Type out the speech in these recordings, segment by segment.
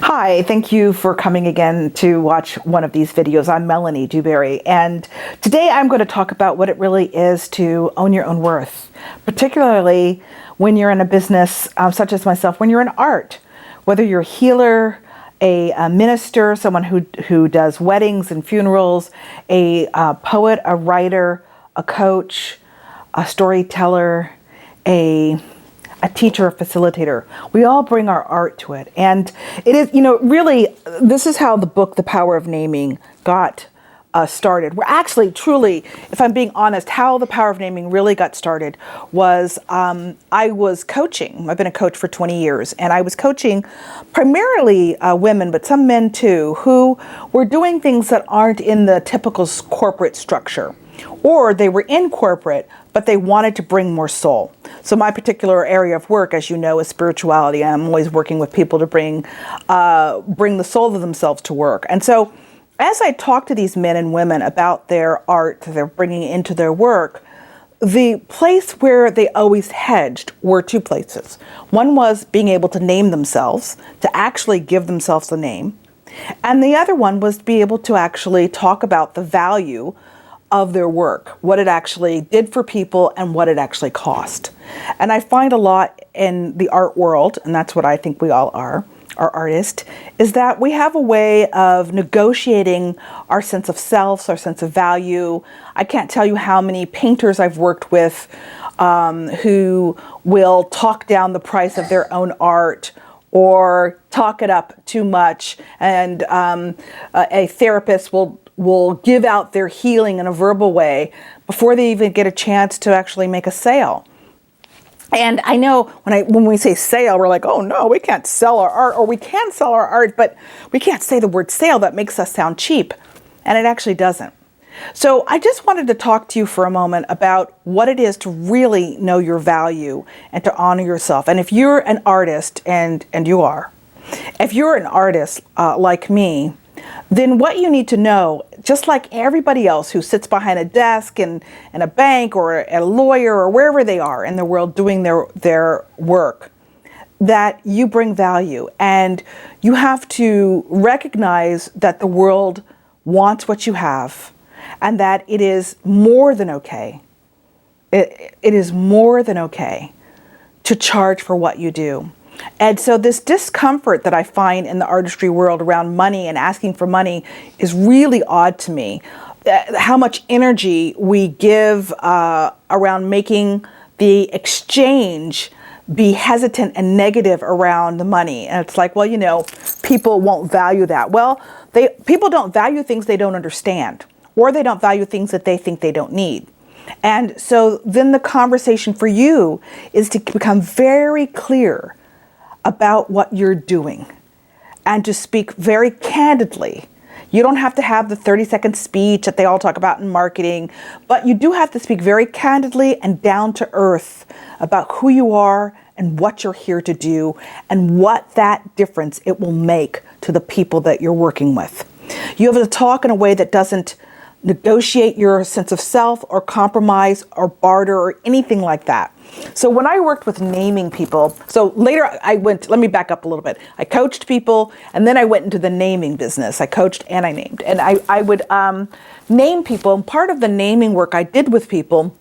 Hi, thank you for coming again to watch one of these videos. I'm Melanie DewBerry, and today I'm going to talk about what it really is to own your own worth, particularly when you're in a business such as myself, when you're in art, whether you're a healer, a minister, someone who does weddings and funerals, a poet, a writer, a coach, a storyteller, a teacher, a facilitator. We all bring our art to it. And it is, really, this is how the book, The Power of Naming, got started. We're actually, truly, if I'm being honest, how The Power of Naming really got started was I was coaching. I've been a coach for 20 years, and I was coaching primarily women, but some men too, who were doing things that aren't in the typical corporate structure. Or they were in corporate, but they wanted to bring more soul. So my particular area of work, as you know, is spirituality. I'm always working with people to bring the soul of themselves to work. And so as I talk to these men and women about their art that they're bringing into their work, the place where they always hedged were two places. One was being able to name themselves, to actually give themselves a name. And the other one was to be able to actually talk about the value of their work, what it actually did for people and what it actually cost. And I find a lot in the art world, and that's what I think we all are artists, is that we have a way of negotiating our sense of self, our sense of value. I can't tell you how many painters I've worked with who will talk down the price of their own art or talk it up too much, and a therapist will give out their healing in a verbal way before they even get a chance to actually make a sale. And I know when we say sale, we're like, oh no, we can't sell our art, or we can sell our art, but we can't say the word sale. That makes us sound cheap. And it actually doesn't. So I just wanted to talk to you for a moment about what it is to really know your value and to honor yourself. And if you're an artist, and you are, if you're an artist like me, then what you need to know, just like everybody else who sits behind a desk in a bank or a lawyer or wherever they are in the world doing their work, that you bring value, and you have to recognize that the world wants what you have, and that it is more than okay. It is more than okay to charge for what you do. And so this discomfort that I find in the artistry world around money and asking for money is really odd to me. How much energy we give around making the exchange be hesitant and negative around the money. And it's like, well, people won't value that. Well, people don't value things they don't understand, or they don't value things that they think they don't need. And so then the conversation for you is to become very clear about what you're doing and to speak very candidly. You don't have to have the 30-second speech that they all talk about in marketing, but you do have to speak very candidly and down to earth about who you are and what you're here to do and what that difference it will make to the people that you're working with. You have to talk in a way that doesn't negotiate your sense of self or compromise or barter or anything like that. So when I worked with naming people, so later let me back up a little bit. I coached people, and then I went into the naming business. I coached and I named. And I would name people, and part of the naming work I did with people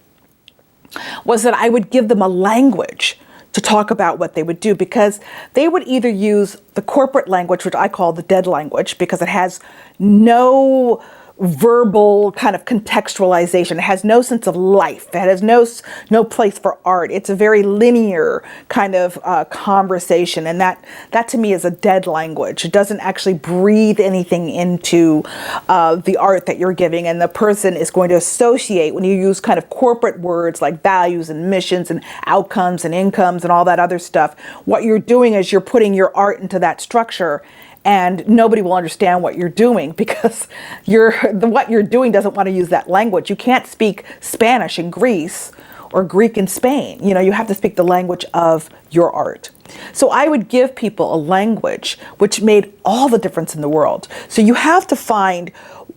was that I would give them a language to talk about what they would do, because they would either use the corporate language, which I call the dead language, because it has no verbal kind of contextualization. It has no sense of life. It has no place for art. It's a very linear kind of conversation, and that to me is a dead language. It doesn't actually breathe anything into the art that you're giving, and the person is going to associate, when you use kind of corporate words like values and missions and outcomes and incomes and all that other stuff, what you're doing is you're putting your art into that structure, and nobody will understand what you're doing, because what you're doing doesn't want to use that language. You can't speak Spanish in Greece or Greek in Spain. You have to speak the language of your art. So I would give people a language which made all the difference in the world. So you have to find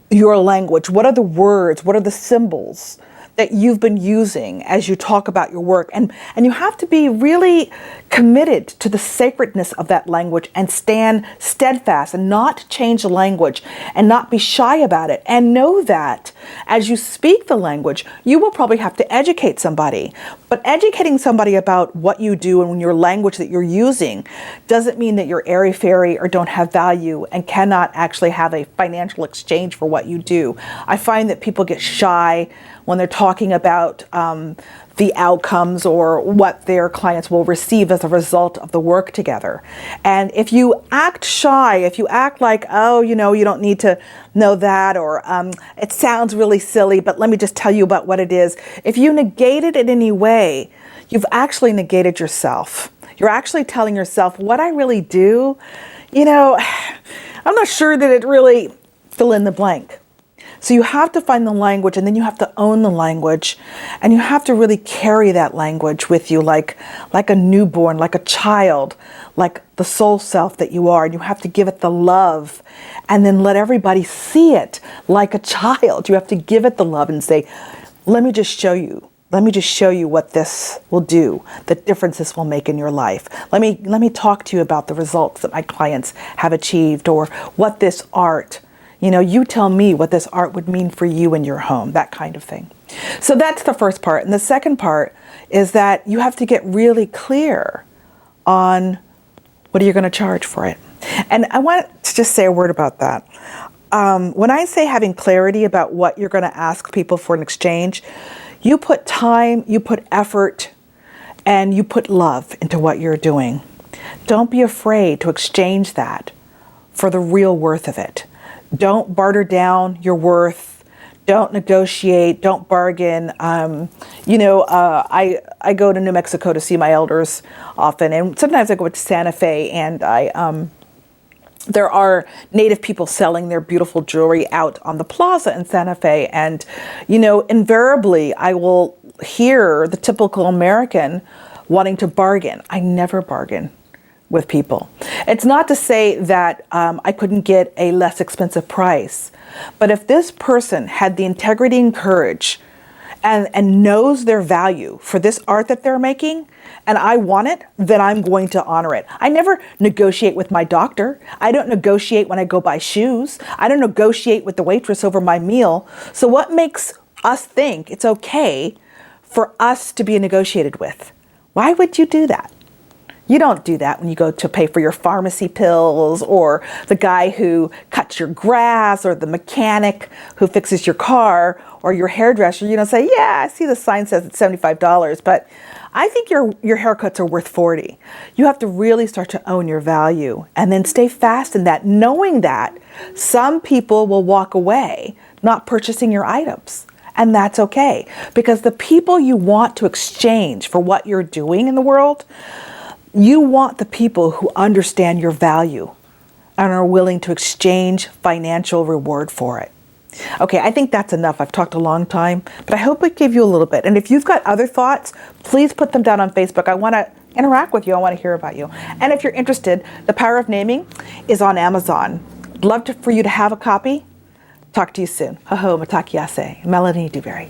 your language. What are the words? What are the symbols that you've been using as you talk about your work. And you have to be really committed to the sacredness of that language and stand steadfast and not change the language and not be shy about it. And know that as you speak the language, you will probably have to educate somebody. But educating somebody about what you do and your language that you're using doesn't mean that you're airy-fairy or don't have value and cannot actually have a financial exchange for what you do. I find that people get shy when they're talking about the outcomes or what their clients will receive as a result of the work together. And if you act shy, if you act like, oh, you don't need to know that, or it sounds really silly, but let me just tell you about what it is. If you negate it in any way, you've actually negated yourself. You're actually telling yourself, what I really do, I'm not sure that it really fill in the blank. So you have to find the language, and then you have to own the language, and you have to really carry that language with you like a newborn, like a child, like the soul self that you are. And you have to give it the love and then let everybody see it like a child. You have to give it the love and say, let me just show you. Let me just show you what this will do, the difference this will make in your life. Let me talk to you about the results that my clients have achieved, or what this art, you tell me what this art would mean for you in your home, that kind of thing. So that's the first part. And the second part is that you have to get really clear on what are you going to charge for it. And I want to just say a word about that. When I say having clarity about what you're going to ask people for an exchange, you put time, you put effort, and you put love into what you're doing. Don't be afraid to exchange that for the real worth of it. Don't barter down your worth. Don't negotiate. Don't bargain. I go to New Mexico to see my elders often, and sometimes I go to Santa Fe, and there are Native people selling their beautiful jewelry out on the plaza in Santa Fe, and invariably I will hear the typical American wanting to bargain. I never bargain with people. It's not to say that I couldn't get a less expensive price, but if this person had the integrity and courage and knows their value for this art that they're making, and I want it, then I'm going to honor it. I never negotiate with my doctor. I don't negotiate when I go buy shoes. I don't negotiate with the waitress over my meal. So what makes us think it's okay for us to be negotiated with? Why would you do that? You don't do that when you go to pay for your pharmacy pills, or the guy who cuts your grass, or the mechanic who fixes your car, or your hairdresser. You don't say, yeah, I see the sign says it's $75, but I think your haircuts are worth $40. You have to really start to own your value and then stay fast in that, knowing that some people will walk away not purchasing your items. And that's okay, because the people you want to exchange for what you're doing in the world, you want the people who understand your value and are willing to exchange financial reward for it. Okay, I think that's enough. I've talked a long time, but I hope it gave you a little bit. And if you've got other thoughts, please put them down on Facebook. I want to interact with you. I want to hear about you. And if you're interested, The Power of Naming is on Amazon. I'd love for you to have a copy. Talk to you soon. Ho ho, matakiase. Melanie DewBerry.